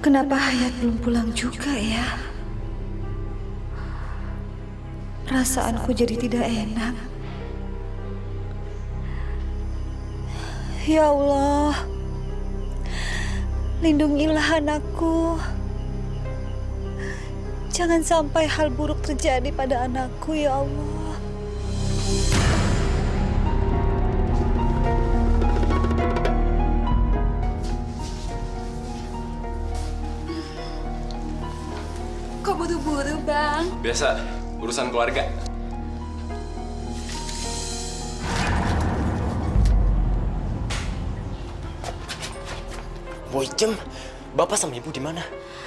Kenapa Hayat belum pulang juga ya? Perasaanku jadi tidak enak. Ya Allah, lindungilah anakku. Jangan sampai hal buruk terjadi pada anakku, ya Allah. Kok buru-buru, Bang? Biasa, urusan keluarga. Boy Jem, Bapak sama Ibu di mana?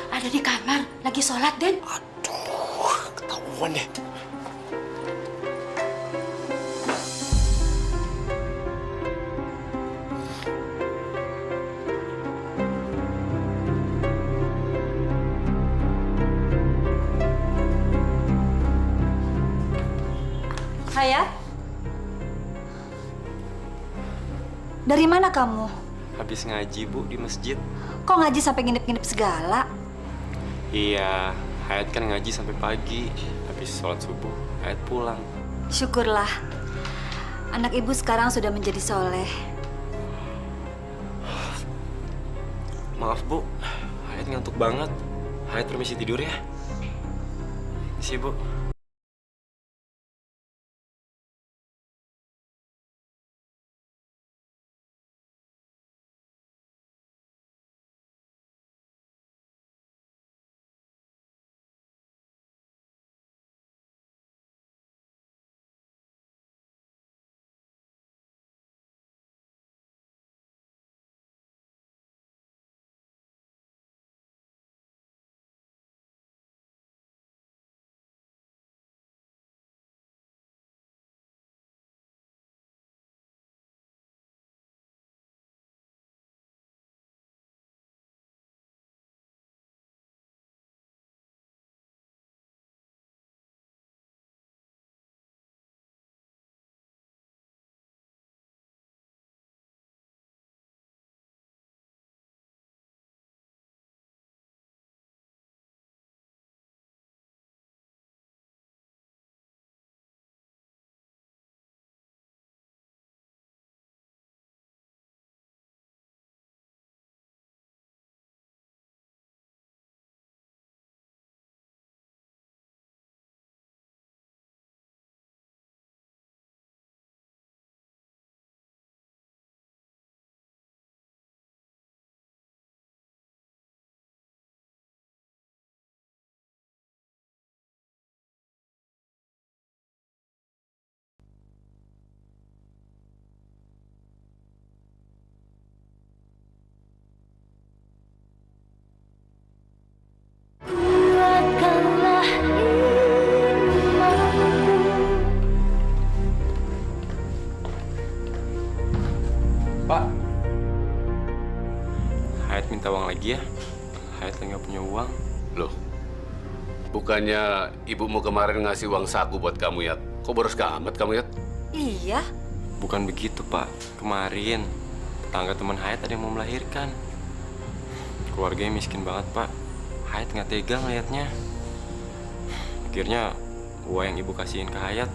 Ada di kamar, lagi sholat, Den. Aduh, ketahuan deh. Hayat? Dari mana kamu? Habis ngaji, Bu, di masjid. Kok ngaji sampai nginep-nginep segala? Iya, Hayat kan ngaji sampai pagi. Habis sholat subuh, Hayat pulang. Syukurlah. Anak ibu sekarang sudah menjadi soleh. Maaf, Bu. Hayat ngantuk banget. Hayat permisi tidur ya. Misi, Bu. Pak. Hayat minta uang lagi ya. Hayat lagi nggak punya uang. Loh, bukannya ibumu kemarin ngasih uang saku buat kamu, Yat? Kok boros amat kamu, Yat? Iya. Bukan begitu, Pak. Kemarin, tetangga teman Hayat ada yang mau melahirkan. Keluarganya miskin banget, Pak. Hayat nggak tega ngeliatnya. Akhirnya, uang yang ibu kasihin ke Hayat,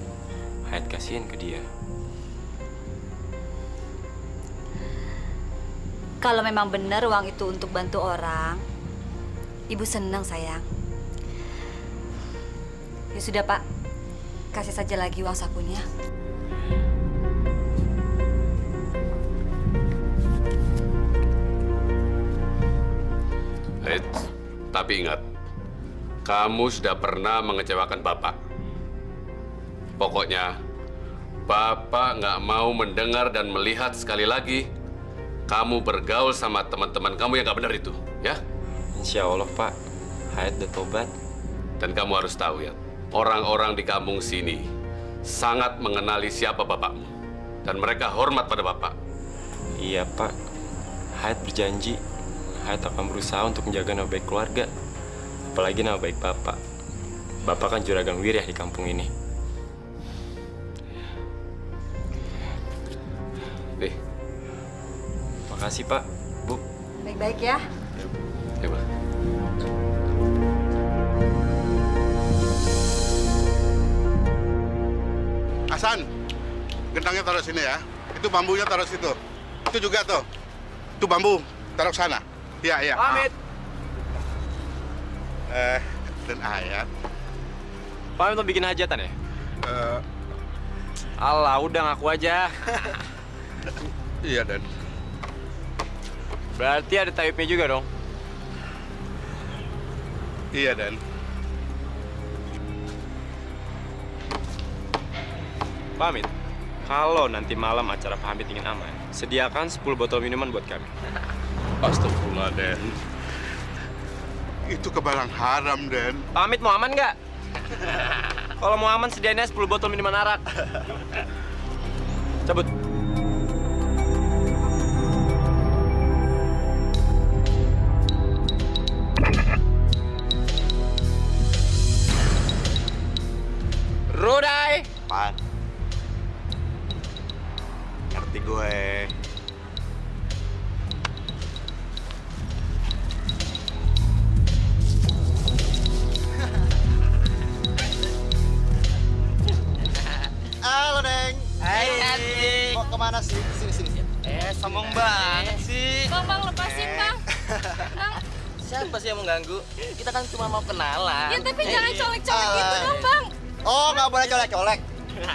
Hayat kasihin ke dia. Kalau memang benar uang itu untuk bantu orang, ibu senang, sayang. Ya sudah, Pak. Kasih saja lagi uang sakunya. Tapi ingat, kamu sudah pernah mengecewakan Bapak. Pokoknya, Bapak nggak mau mendengar dan melihat sekali lagi kamu bergaul sama teman-teman kamu yang nggak benar itu, ya? Insya Allah, Pak. Hayat udah tobat. Dan kamu harus tahu, ya, orang-orang di kampung sini sangat mengenali siapa bapakmu. Dan mereka hormat pada Bapak. Iya, Pak. Hayat berjanji. Hayat akan berusaha untuk menjaga nama baik keluarga. Apalagi nama baik Bapak. Bapak kan juragan wiryah di kampung ini. Nih. Makasih, Pak. Bu. Baik-baik ya. Ya, Pak. Hasan, gentangnya taruh sini ya. Itu bambunya taruh situ. Itu juga tuh. Itu bambu taruh sana. Iya, iya. Pamit. Dan Ayat. Pamit mau bikin hajatan ya? eh, Alah, udah ngaku aja. iya, Dan. Berarti ada Taibnya juga dong. Iya, Dan. Pamit. Kalau nanti malam acara pamit ingin aman, sediakan 10 botol minuman buat kami. Astagfirullah, Den. Itu kebalang haram, Den. Pamit mau aman nggak? Kalau mau aman sediainnya 10 botol minuman arak. Cabut. Rudai. Pan. Ngerti gue. Halo, Neng. Hai, cantik. Mau kemana sih? Sini. Sombong banget sih. Bang, lepasin bang. Bang, Siapa sih yang mengganggu? Kita kan cuma mau kenalan. ya tapi jangan colek-colek gitu dong bang. Oh, nggak boleh colek-colek.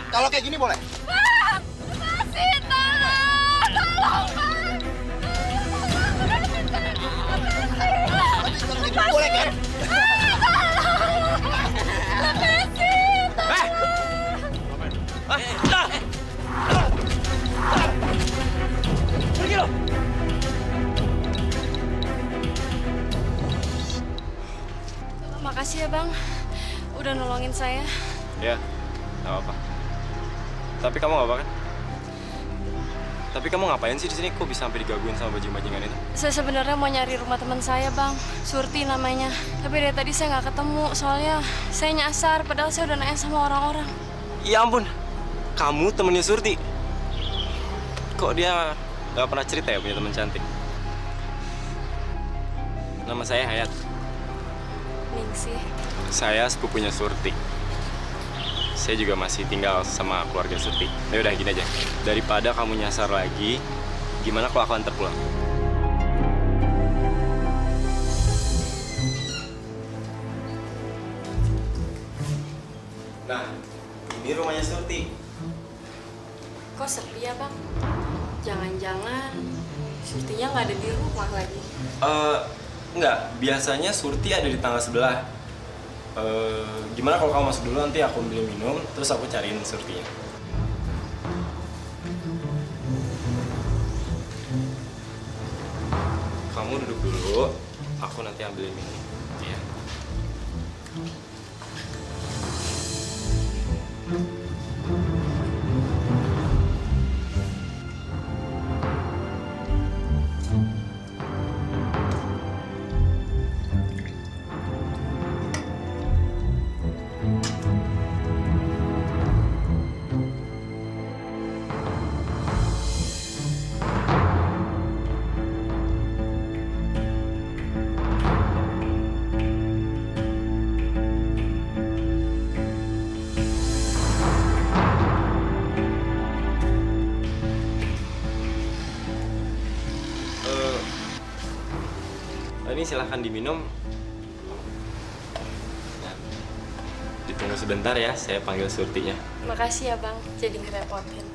Kalau kayak gini boleh. Bang, lepasin, tolong bang. Tapi kalau kayak gini boleh kan? Makasih ya bang, udah nolongin saya. Ya, nggak apa-apa. Tapi kamu nggak apa kan? Tapi kamu ngapain sih di sini? Kok bisa sampai digangguin sama bajing-bajingan itu? Saya sebenarnya mau nyari rumah teman saya bang, Surti namanya. Tapi dari tadi saya nggak ketemu, soalnya saya nyasar. Padahal saya udah nanya sama orang-orang. Ya ampun, kamu temennya Surti. Kok dia nggak pernah cerita ya punya teman cantik? Nama saya Hayat. Ningsih. Saya sepupunya Surti. Saya juga masih tinggal sama keluarga Surti. Ya udah gini aja. Daripada kamu nyasar lagi, gimana kalau aku antar pulang? Nah, ini rumahnya Surti. Kok sepi ya bang? Jangan-jangan Surtinya nggak ada di rumah lagi. Enggak. Biasanya Surti ada di tangga sebelah. Gimana kalau kamu masuk dulu, nanti aku beli minum, terus aku cariin Surtinya. Kamu duduk dulu, aku nanti ambilin minum. Iya. Ini silahkan diminum. Nah, ditunggu sebentar ya, saya panggil Surtinya. Makasih ya bang, jadi ngerepotin.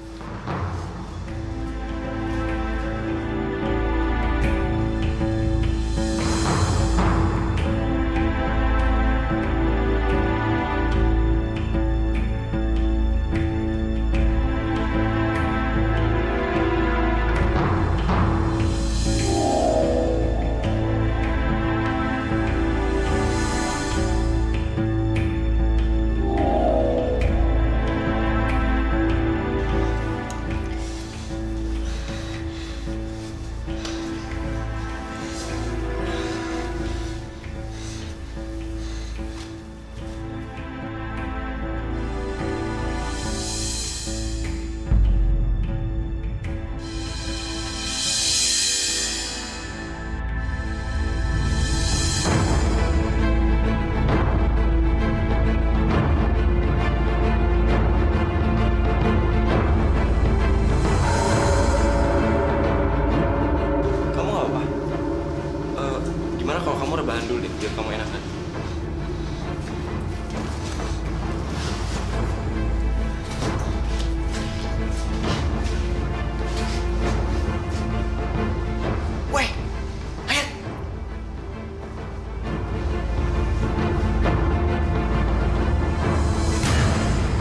rebahan dulu deh, biar kamu enakan. Weh, Hayat.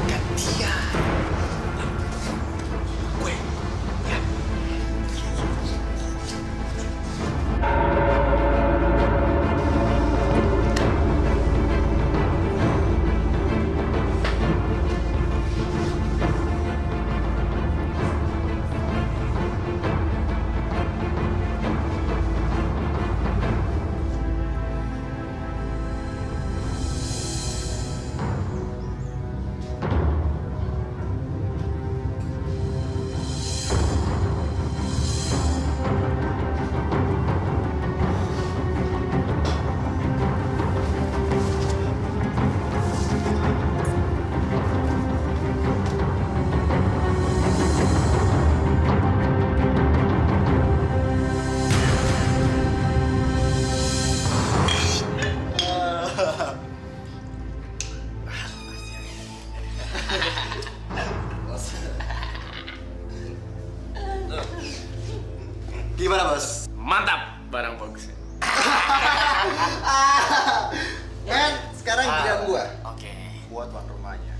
Gantian. Weh, ya. Gimana, Bos? Mantap, barang bagus. Men, sekarang giliran gua. Oke. Buat tuan rumahnya.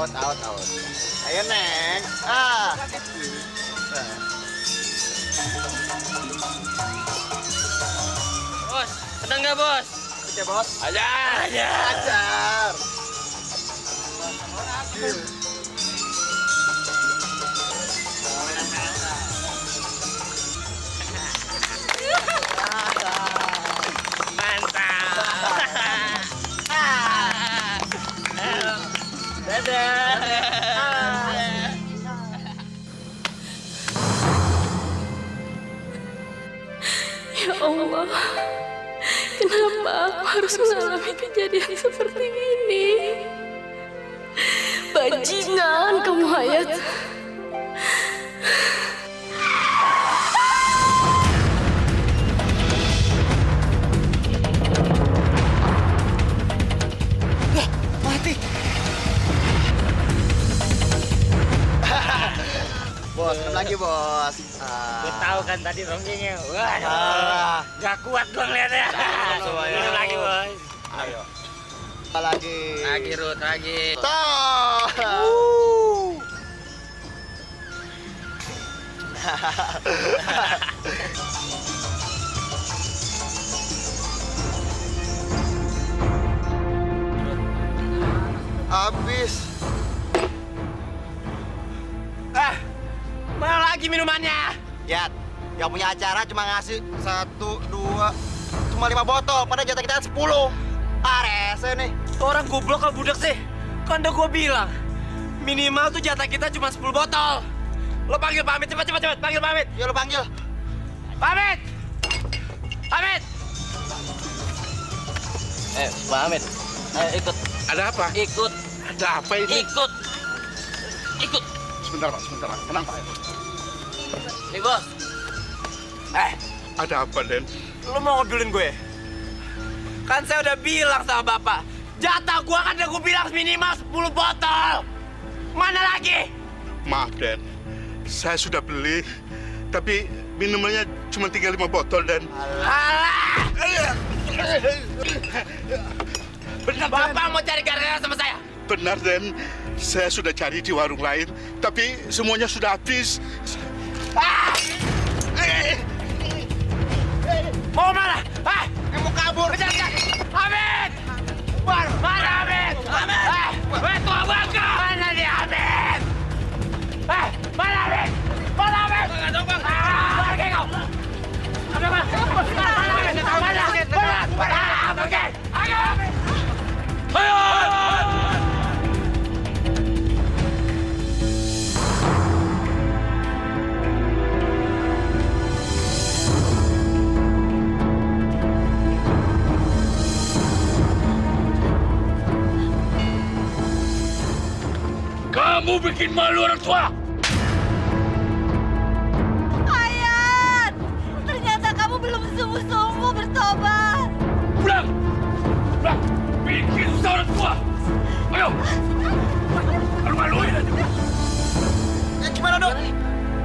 Out. Ayo, Neng. Bos, sedang nggak bos? Oke, Bos. Ajar. Ajar. Ya Allah, kenapa aku harus mengalami kejadian seperti ini? Bajingan kamu, Hayat. Mati. Bos, minum lagi, Bos. Gue tahu kan tadi ronggengnya. Wah, gak kuat gue ngeliatnya. Minum lagi bos. Ayo. Lagi. Lagi Rut, lagi. Habis. Mana lagi minumannya? Yat, yang punya acara cuma ngasih 1, 2, cuma 5 botol. Padahal jatah kita 10. Rese nih. Orang goblok apa budak sih? Kan udah gue bilang, minimal tuh jatah kita cuma 10 botol. Lo panggil pamit, cepat, panggil pamit. Yuk, lo panggil. Pamit! Pamit! Pamit. Ayo ikut. Ada apa? Ikut. Ada apa ini? Ikut. Sebentar, Pak. Tenang, Pak. Nih bos. Ada apa, Den? Lo mau ngobilin gue? Kan saya udah bilang sama bapak, jatah gua kan udah gue bilang minimal 10 botol. Mana lagi? Maaf, Den. Saya sudah beli, tapi minumannya cuma 35 botol, Den. Alah! Benar, Bapak mau cari gara-gara sama saya? Benar, Den. Saya sudah cari di warung lain, tapi semuanya sudah habis. Mau mana? Ah, Mau kabur. kejar. Hamid! Mana Hamid? Hamid! Tua bangka! Mana dia Hamid? Mana Hamid? Mana Hamid? Nggak tahu bang. Pergi kau. Mana bang? Mana Hamid? Mana? Pergi. Ayo Hamid. Ayo! Kamu bikin malu orang tua! Ayat! Ternyata kamu belum sungguh-sungguh bertobat. Pulang! Pulang! Bikin susah orang tua! Ayo! Malu-maluin aja! Ya gimana dong?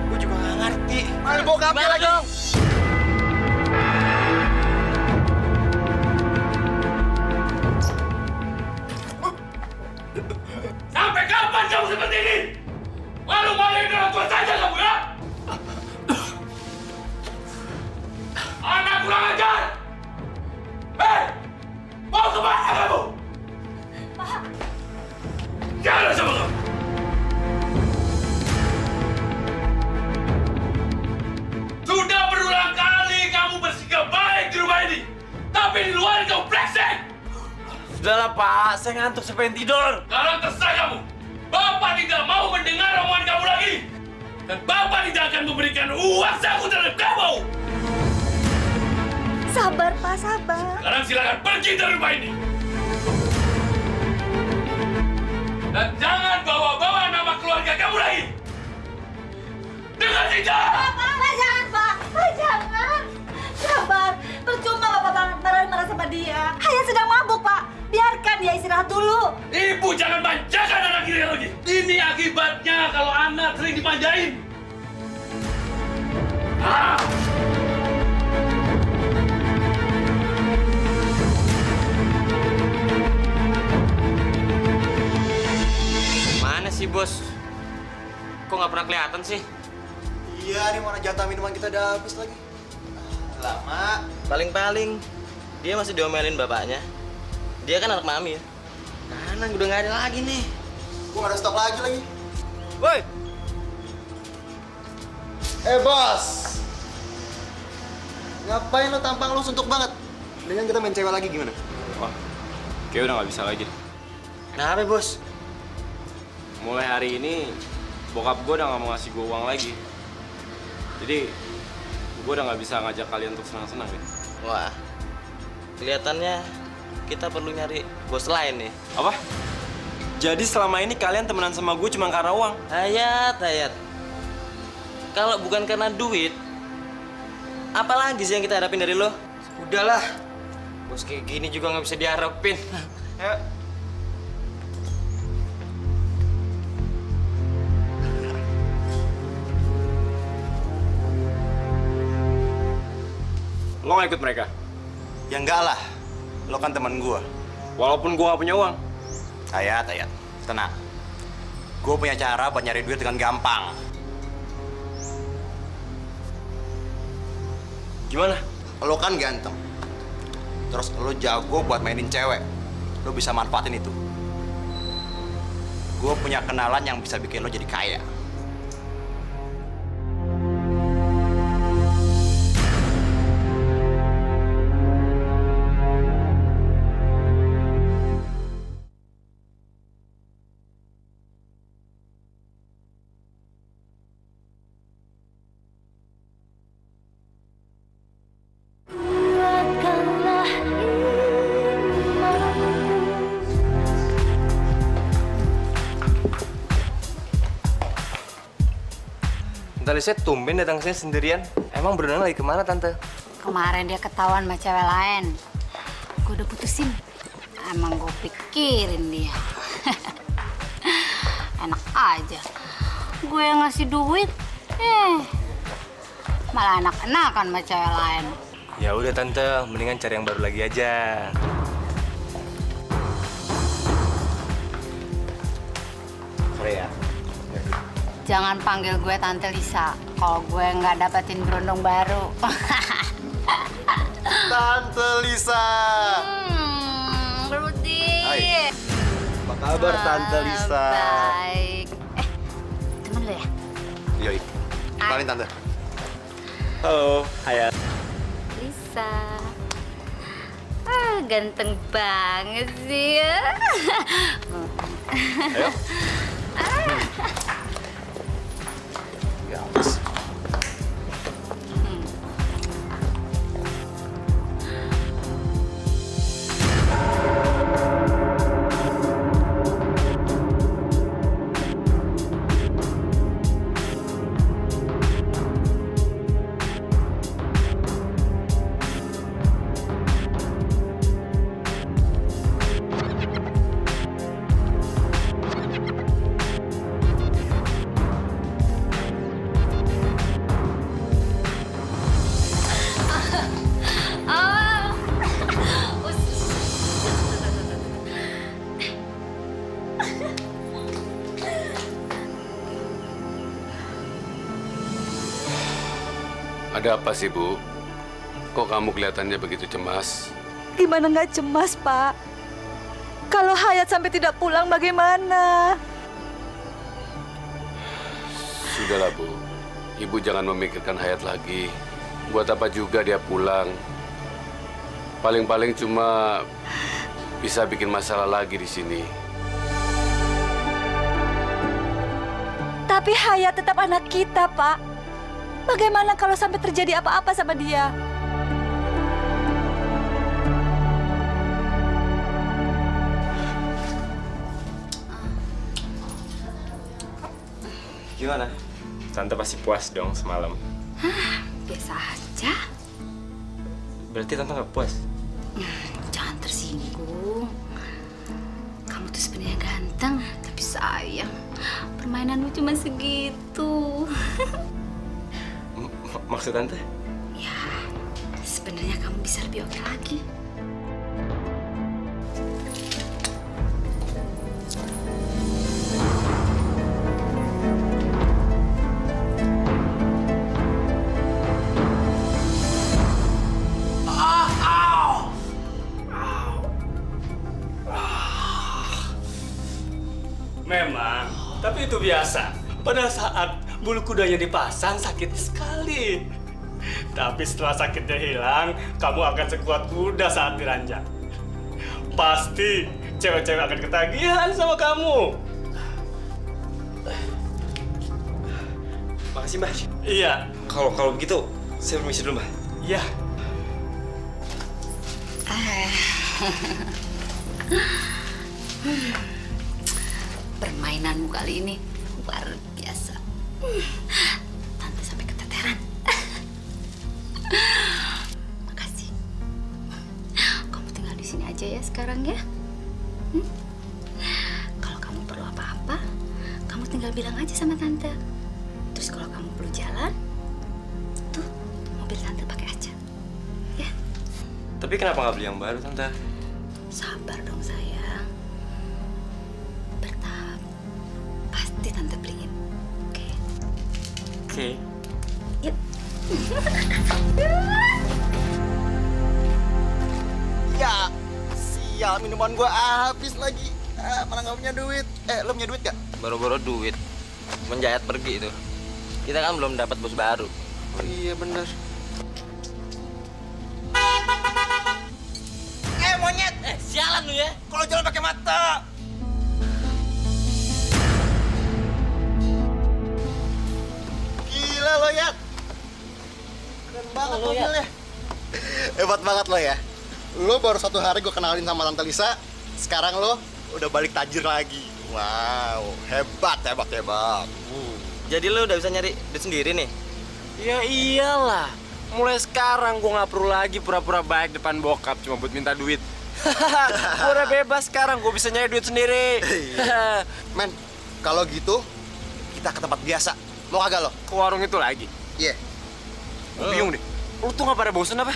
Gue juga nggak ngerti. Malu bokapnya lagi. Sampai kapan kamu seperti ini? Malu-maluin orang tua saja kamu ya? Anak kurang ajar! Hei! Mau kemana kamu? Jangan sama kamu! Sudah berulang kali kamu bersikap baik di rumah ini. Tapi di luar kamu brengsek! Sudahlah Pak, saya ngantuk sampai pengen tidur. Sekarang terserah kamu. Bapak tidak mau mendengar omongan kamu lagi. Dan Bapak tidak akan memberikan uang saku terhadap kamu. Sabar, Pak, sabar. Sekarang silakan pergi dari rumah ini. Dan jangan bawa-bawa nama keluarga kamu lagi. Dengar tidak? Pak, jangan, Pak. Pak, jangan. Sabar. Percuma Bapak marah-marah sama dia. Hayat sedang mabuk, Pak. Biarkan dia istirahat dulu. Ibu jangan manjakan anak ini lagi. Ini akibatnya kalau anak sering dimanjain. Ah! Mana sih bos? Kok nggak pernah kelihatan sih? Iya, nih mana jatah minuman kita udah habis lagi. Lama. Paling-paling dia masih diomelin bapaknya. Dia kan anak mami ya. Mana udah nggak ada lagi nih. Gua nggak ada stok lagi. Woi, Bos. Ngapain lo tampang lo suntuk banget? Dengan kita main cewek lagi gimana? Wah, kayak udah nggak bisa lagi deh. kenapa bos? Mulai hari ini, bokap gue udah nggak mau ngasih gue uang lagi. Jadi, gue udah nggak bisa ngajak kalian untuk senang-senang ya. Wah, kelihatannya kita perlu nyari bos lain nih. Apa? Jadi selama ini kalian temenan sama gue cuma karena uang? Hayat. Kalau bukan karena duit, apa lagi sih yang kita harapin dari lo? Udahlah. Bos kayak gini juga nggak bisa diharapin. Ayo. Lo nggak ikut mereka? Ya enggak lah. Lo kan teman gua. Walaupun gue nggak punya uang. Ayat. Tenang. Gue punya cara buat nyari duit dengan gampang. Gimana? Lo kan ganteng. Terus lo jago buat mainin cewek. Lo bisa manfaatin itu. Gue punya kenalan yang bisa bikin lo jadi kaya. Tante Lisa tumben datang sini sendirian. Emang berenang lagi kemana tante? Kemarin dia ketahuan sama cewek lain. Gue udah putusin. Emang gue pikirin dia. Enak aja. Gue yang ngasih duit, malah enak-enakan sama cewek lain. Ya udah tante, mendingan cari yang baru lagi aja. jangan panggil gue Tante Lisa kalau gue nggak dapetin berondong baru. Tante Lisa. Rudy. Hai. Apa kabar Tante Lisa? Baik. Temen lo ya? Yoi. Kenalin Tante. Halo, Hayat. Lisa. Ganteng banget sih. Ayo. Ada apa sih, Bu? Kok kamu kelihatannya begitu cemas? Gimana nggak cemas, Pak? Kalau Hayat sampai tidak pulang bagaimana? Sudahlah, Bu. Ibu jangan memikirkan Hayat lagi. Buat apa juga dia pulang? Paling-paling cuma bisa bikin masalah lagi di sini. Tapi Hayat tetap anak kita, Pak. Bagaimana kalau sampai terjadi apa-apa sama dia? Gimana? Tante pasti puas dong semalam. Biasa aja. Berarti Tante nggak puas? Jangan tersinggung. Kamu tuh sebenarnya ganteng, tapi sayang permainanmu cuma segitu. Maksud Tante? Ya, sebenarnya kamu bisa lebih oke lagi. Memang, tapi itu biasa. Pada saat bulu kudanya dipasang sakit sekali. Tapi setelah sakitnya hilang, kamu akan sekuat kuda saat diranjang. Pasti cewek-cewek akan ketagihan sama kamu. Makasih, Mbak. Iya, Kalau begitu, saya permisi dulu, Mbak. iya. Permainanmu kali ini luar biasa. Tante sampai keteteran. Makasih. Kamu tinggal di sini aja ya sekarang ya. Kalau kamu perlu apa-apa, kamu tinggal bilang aja sama tante. Terus kalau kamu perlu jalan, tuh mobil tante pakai aja. Ya, Tapi kenapa nggak beli yang baru, Tante? sabar dong sayang. Bertahap. Pasti tante beliin. Oke. Oke. Yuk. Ya, sial minuman gua habis lagi. Mana nggak punya duit? Lo punya duit gak? Boro-boro duit. Menjayat pergi itu. Kita kan belum dapat bos baru. Oh iya bener. Monyet! Sialan lu ya. Kalau jalan pakai mata. Gila lo, Yat. Keren banget Lo, mobilnya. Hebat banget lo ya. Lo baru 1 hari gue kenalin sama Tante Lisa. Sekarang lo udah balik tajir lagi. Wow, hebat. Jadi lu udah bisa nyari duit sendiri nih? Ya iyalah. Mulai sekarang gue nggak perlu lagi pura-pura baik depan bokap cuma buat minta duit. Gue udah bebas sekarang, gue bisa nyari duit sendiri. Men, kalau gitu kita ke tempat biasa. Mau kagak lo? Ke warung itu lagi. Iya. Gue bingung deh. Lu tuh nggak pada bosen apa?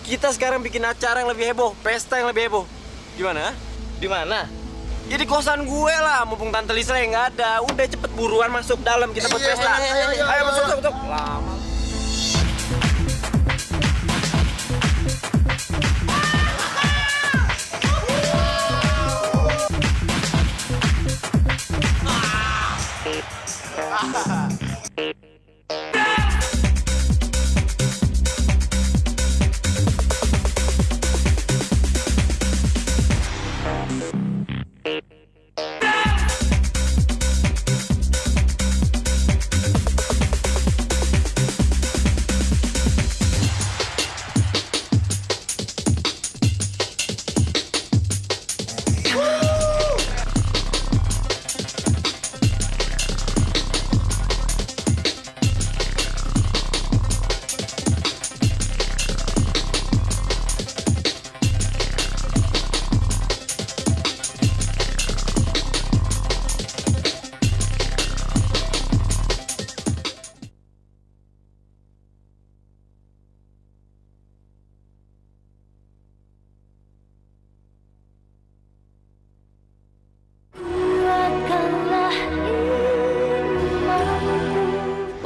Kita sekarang bikin acara yang lebih heboh, pesta yang lebih heboh. Gimana? Di mana? Ya di kosan gue lah, mumpung Tante Lisa yang nggak ada. Udah cepet buruan masuk dalam, kita buat pesta. Ayo masuk. Lama.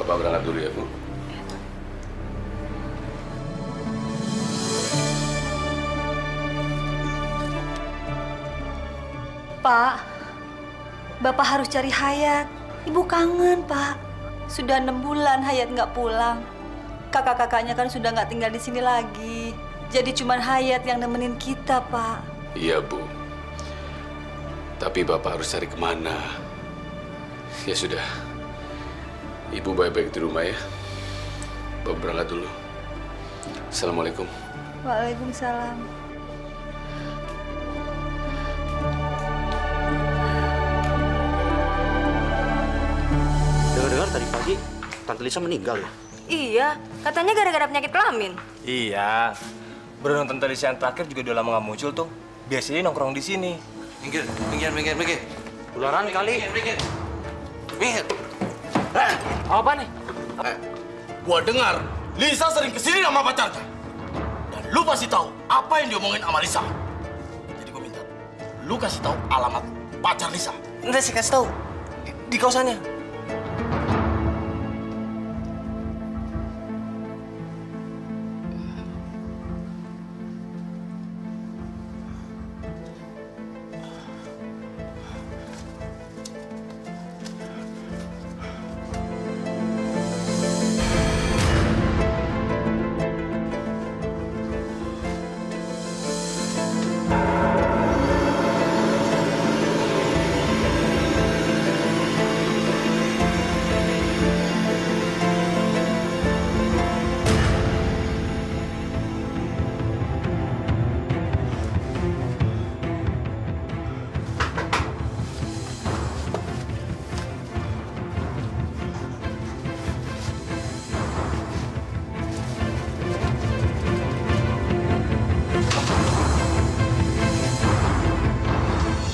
Bapak berangkat dulu ya, Bu. Pak, Bapak harus cari Hayat. Ibu kangen, Pak. Sudah 6 bulan Hayat nggak pulang. Kakak-kakaknya kan sudah nggak tinggal di sini lagi. Jadi cuman Hayat yang nemenin kita, Pak. Iya, Bu. Tapi Bapak harus cari kemana? Ya sudah. Ibu baik-baik di rumah ya. Bapak berangkat dulu. Assalamualaikum. Waalaikumsalam. Dengar-dengar tadi pagi Tante Lisa meninggal ya? Iya, katanya gara-gara penyakit kelamin. Iya. Berondong Tante Lisa yang terakhir juga udah lama nggak muncul tuh. Biasanya nongkrong di sini. Minggir. Ularan kali. Minggir. Apa nih? Gua dengar Lisa sering kesini sama pacarnya. Dan lu pasti tahu apa yang diomongin sama Lisa. Jadi gua minta lu kasih tahu alamat pacar Lisa. Ntar saya kasih tahu. Di kosannya.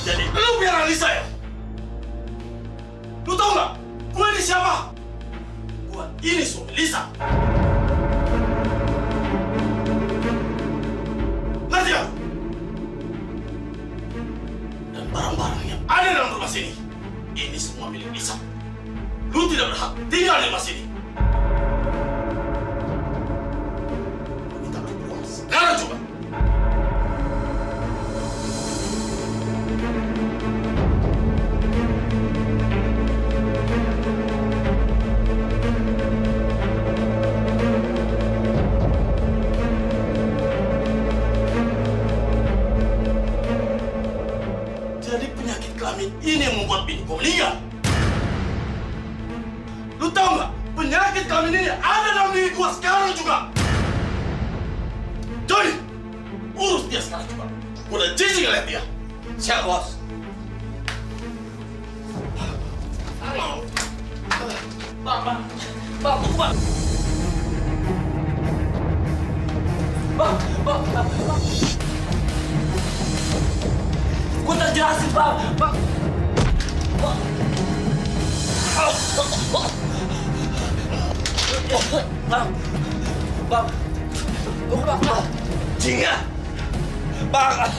Jadi lu biar Lisa ya? Lu tau nggak? Gue ini siapa? Gue ini suami Lisa. Ngerti ya? Dan barang-barang yang ada dalam rumah sini, ini semua milik Lisa. Lu tidak berhak tinggal di rumah sini. Minta berbuat sekarang juga. Jadi penyakit kelamin ini yang membuat bini kau meninggal. Lu tahu nggak? Penyakit kelamin ini ada dalam diri gua sekarang juga. Jadi, urus dia sekarang juga. Gua udah jijik ngeliat dia. Siap, bos. Gue tak jelasin, Bang. Bang. Jinga. Bang.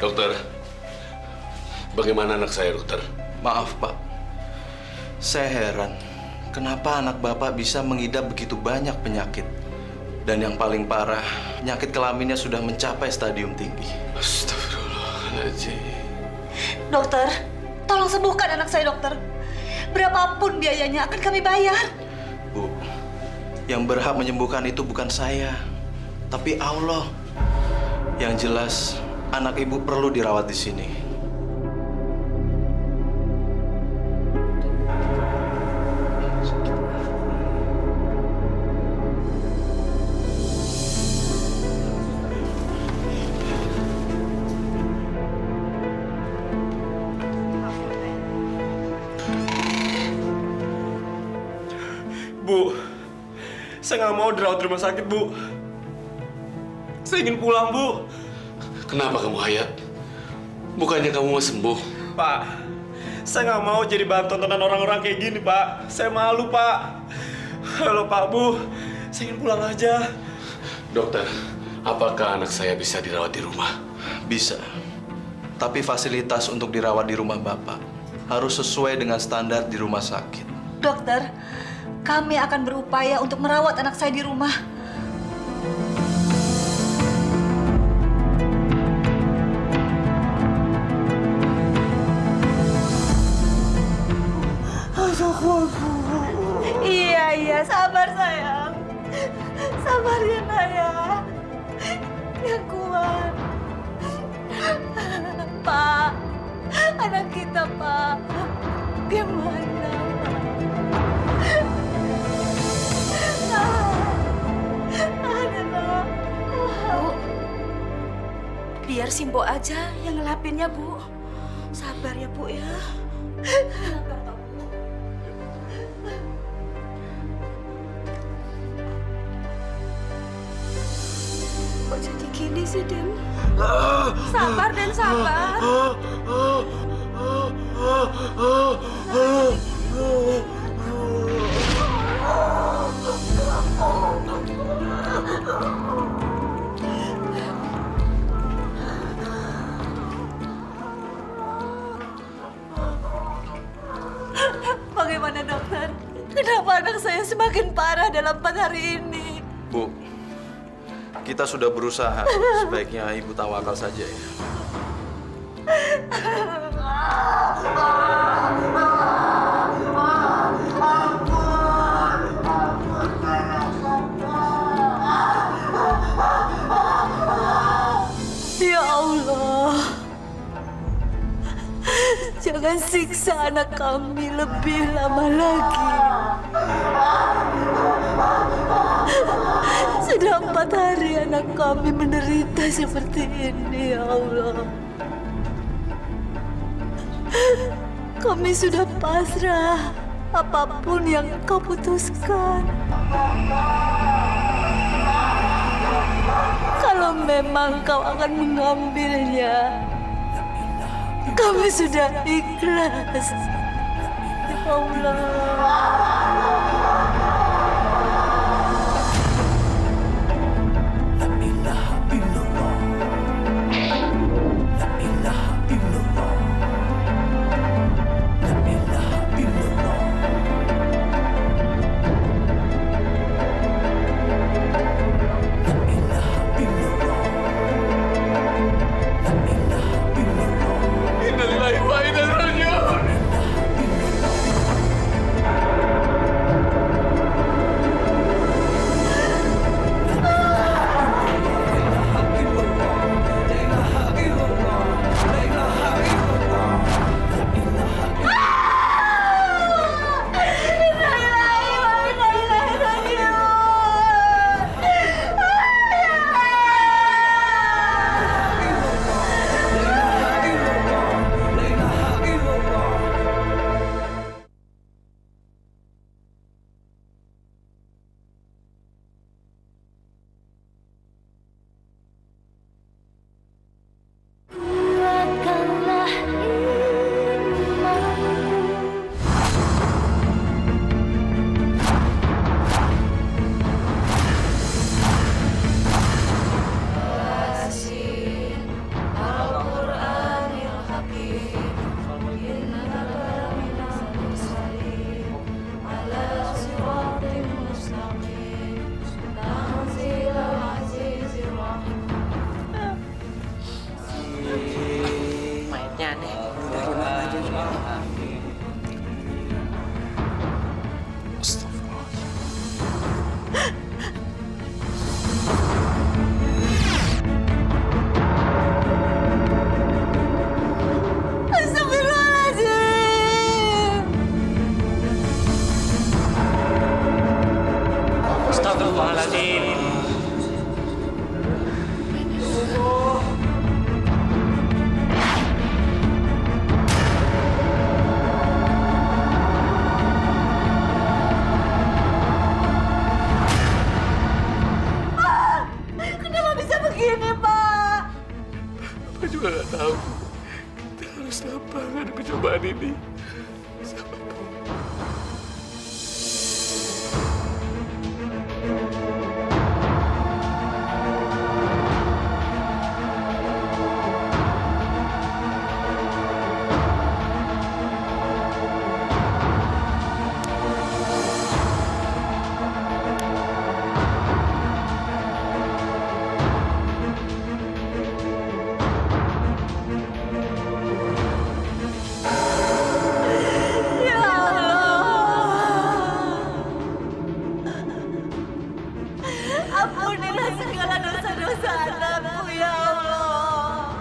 Dokter, bagaimana anak saya, dokter? Maaf, Pak. Saya heran, kenapa anak Bapak bisa mengidap begitu banyak penyakit? Dan yang paling parah, penyakit kelaminnya sudah mencapai stadium tinggi. Astagfirullahaladzim. Dokter, tolong sembuhkan anak saya, dokter. Berapapun biayanya akan kami bayar. Bu, yang berhak menyembuhkan itu bukan saya, tapi Allah. Yang jelas, anak ibu perlu dirawat di sini. Bu, saya nggak mau dirawat di rumah sakit, Bu. Saya ingin pulang, Bu. Kenapa kamu, Hayat? Bukannya kamu mau sembuh? Pak, saya nggak mau jadi bahan tontonan orang-orang kayak gini, Pak. Saya malu, Pak. Halo, Pak, Bu. Saya ingin pulang aja. Dokter, apakah anak saya bisa dirawat di rumah? Bisa. Tapi fasilitas untuk dirawat di rumah Bapak harus sesuai dengan standar di rumah sakit. Dokter, kami akan berupaya untuk merawat anak saya di rumah. Iya, sabar sayang. Sabar ya, Naya. Yang kuat. Pak, anak kita, Pak. Gimana, Pak? Bu, biar Simbo aja yang ngelapinnya, Bu. Sabar ya, Bu ya. Kok jadi gini sih, Den? Sabar, Den, sabar. Bagaimana, dokter? Kenapa anak saya semakin parah dalam 4 hari ini? Bu, kita sudah berusaha. Sebaiknya Ibu tawakal saja ya. Ya Allah, jangan siksa anak kami lebih lama lagi. Sudah 4 hari anak kami menderita seperti ini, ya Allah. Kami sudah pasrah, apapun yang Kau putuskan. Kalau memang Kau akan mengambilnya, kami sudah ikhlas. Ya Allah. Innalillahi wa inna ilaihi raji'un. Astagfirullahaladzim. Kenapa bisa begini, Pak? Papa juga nggak tahu. Kita harus apa ngadepin cobaan ini. Ya Allah. Ampunilah segala dosa-dosa anakku, ya Allah.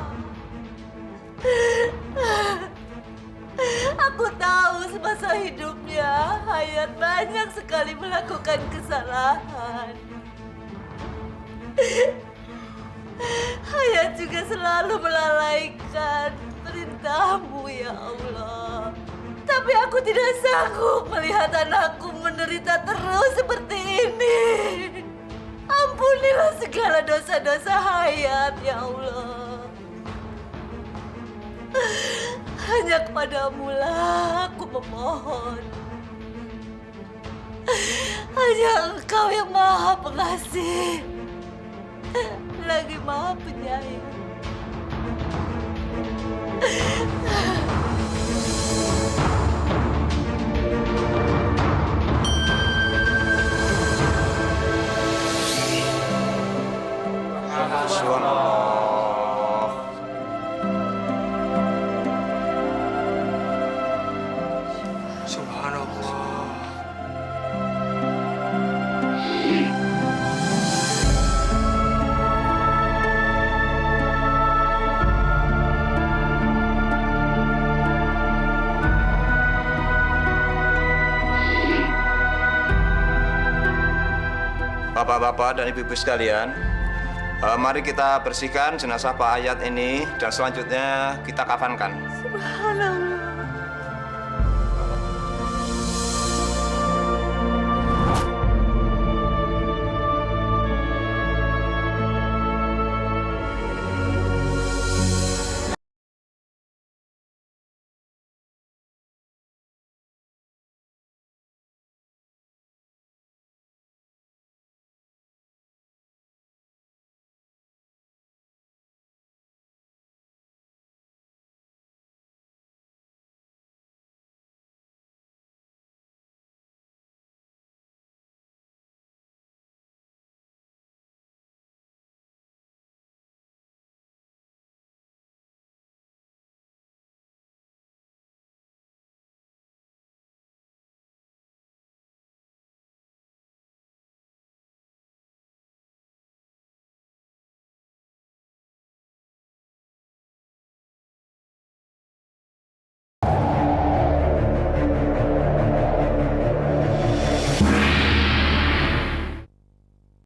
Aku tahu semasa hidupnya Hayat banyak sekali melakukan kesalahan. Hayat juga selalu melalaikan perintahmu, ya Allah. Tapi aku tidak sanggup melihat anakku menderita terus seperti ini. Ampunilah segala dosa-dosa Hayat, ya Allah. Hanya kepadamu-lah aku memohon. Hanya Engkau yang Maha Pengasih, lagi Maha Penyayang. Subhanallah. Bapak-bapak dan ibu-ibu sekalian, mari kita bersihkan jenazah Pak Hayat ini dan selanjutnya kita kafankan. Subhanallah.